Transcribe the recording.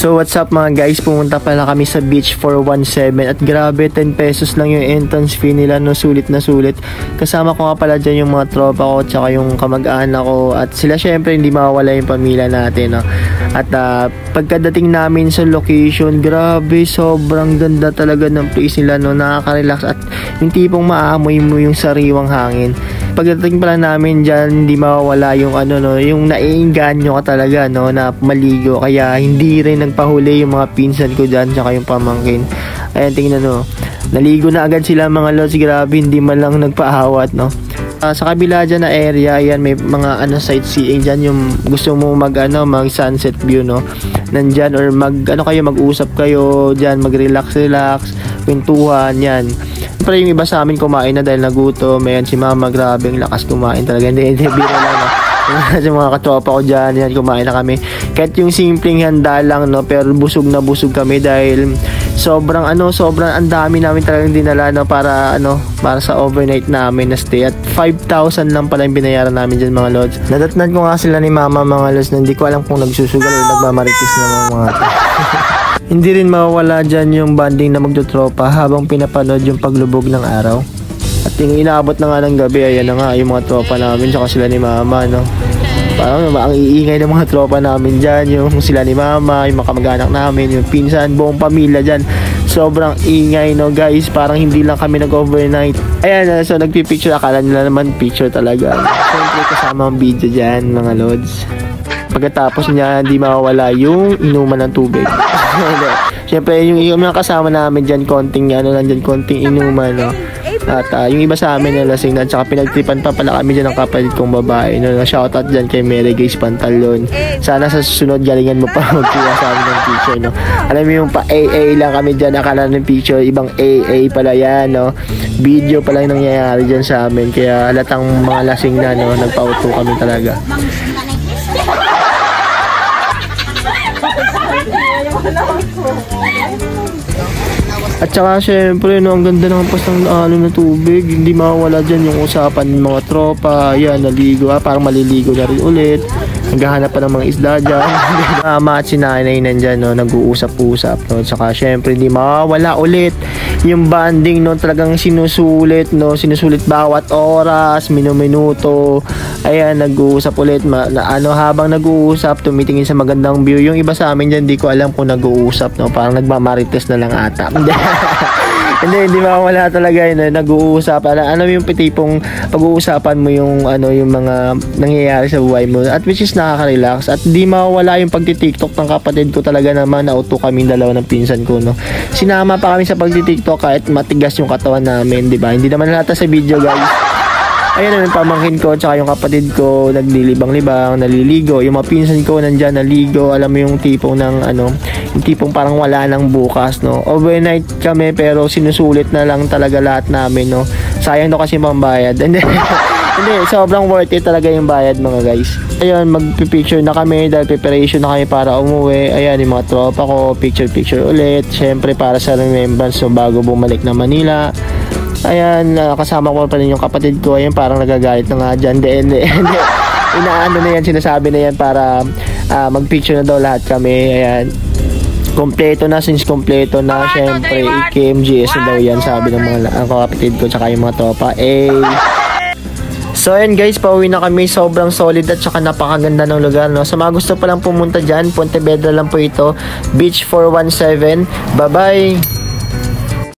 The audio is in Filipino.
So what's up mga guys, pumunta pala kami sa beach 417 at grabe 10 pesos lang yung entrance fee nila, no, sulit na sulit. Kasama ko nga pala dyan yung mga tropa ko tsaka yung kamag-anak ko at sila syempre hindi mawawala yung pamilya natin, no? At pagkadating namin sa location, grabe sobrang ganda talaga ng place nila, no, nakaka-relax at yung tipong maamoy mo yung sariwang hangin. Pagdating pala namin dyan, hindi mawawala yung no, yung naiinganyo ka talaga, no, na maligo. Kaya hindi rin nagpahuli yung mga pinsan ko dyan tsaka yung pamangkin. Ayan, tingnan, no, naligo na agad sila mga lods. Grabe, hindi man lang nagpaawat, no. Sa kabila dyan na area, ayan, may mga sightseeing dyan. Yung gusto mo mag sunset view, no, nandyan, or mag-usap kayo dyan, mag-relax, kwentuhan, yan. Pero yung iba sa amin kumain na dahil nagutom. Ayan, si mama, grabe, ang lakas kumain talaga. Hindi, biro lang, no. Sa mga katropa ko dyan, yan, kumain na kami. Kahit yung simpleng handa lang, no, pero busog na busog kami dahil sobrang ang dami namin talagang dinala, no, para sa overnight namin na stay. At 5,000 lang pala yung binayaran namin dyan mga lods. Nadatnan ko nga sila ni mama mga lods na hindi ko alam kung nagsusugal o nagmamaritis na mga Hindi rin mawawala dyan yung banding na magtutropa habang pinapanood yung paglubog ng araw. At yung inaabot na nga ng gabi, ayan na nga yung mga tropa namin tsaka sila ni mama, no. Parang ang iingay ng mga tropa namin dyan, yung sila ni mama, yung mga kamag-anak namin, yung pinsan, buong pamilya dyan. Sobrang ingay, no guys, parang hindi lang kami nag-overnight. Ayan, so nagpipicture, akala nila naman picture talaga. Siyempre kasama ang video dyan mga lods. Pagkatapos niya, hindi mawawala yung inuman ng tubig. Siyempre, yung mga kasama namin dyan, konting inuman, no. At yung iba sa amin na lasing na, tsaka pinagtripan pa pala kami dyan ng kapatid kong babae, no. Shoutout dyan kay Mary Grace Pantalon. Sana sa susunod galingan mo pa magkuha sa amin ng picture, no. Alam mo yung pa-AA lang kami dyan, akala ng picture, ibang AA pala yan, no. Video pala yung nangyayari dyan sa amin, kaya halatang mga lasing na, no, nagpauto kami talaga. At saka syempre, no, ang ganda ng pastang na tubig, hindi mawawala dyan yung usapan ng mga tropa. Yan, naligo, parang maliligo na rin ulit, naghahanap pa ng mga isda dyan. Mama at si nanay nandyan, no, nag-uusap-usap, no. At saka syempre, hindi mawawala ulit yung banding, no, talagang sinusulit bawat oras, minuto. Ayan, nag-uusap ulit, habang nag-uusap, tumitingin sa magandang view. Yung iba sa amin dyan, di ko alam kung nag-uusap, no, parang nagmamarites na lang ata. Hindi mawala talaga yun, nag-uusap. Ano yung tipong pag-uusapan mo yung yung mga nangyayari sa buhay mo, at which is nakaka-relax. At di mawala yung pagti-TikTok ng kapatid ko talaga naman. Nauto kaming dalawa ng pinsan ko, no. Sinama pa kami sa pagti-TikTok kahit matigas yung katawan namin, di ba? Hindi naman halata sa video, guys. Ayun naman, pamangkin ko tsaka yung kapatid ko naglilibang-libang, naliligo. Yung mga pinsan ko nandyan naligo. Alam mo yung tipong yung tipong parang wala nang bukas, no. Overnight kami pero sinusulit na lang talaga lahat namin, no. Sayang no kasi pambayad. Hindi, sobrang worth it talaga yung bayad mga guys. Ayun, magpipicture na kami dahil preparation na kami para umuwi. Ayan, yung mga tropa ko, picture ulit. Syempre para sa remembrance, so bago bumalik na Manila. Ayan, kasama ko pa rin yung kapatid ko. Ayan, parang nagagalit na nga dyan. Hindi. Inaano na yan, sinasabi na yan para magpicture na daw lahat kami. Ayan, kompleto na, syempre KMGS na daw yan, sabi ng mga kapatid ko tsaka yung mga tropa. So ayan guys, pauwi na kami. Sobrang solid at saka napakaganda ng lugar, no. Sa mga gusto pa lang pumunta dyan, Pontevedra lang po ito, Beach 417. Bye bye.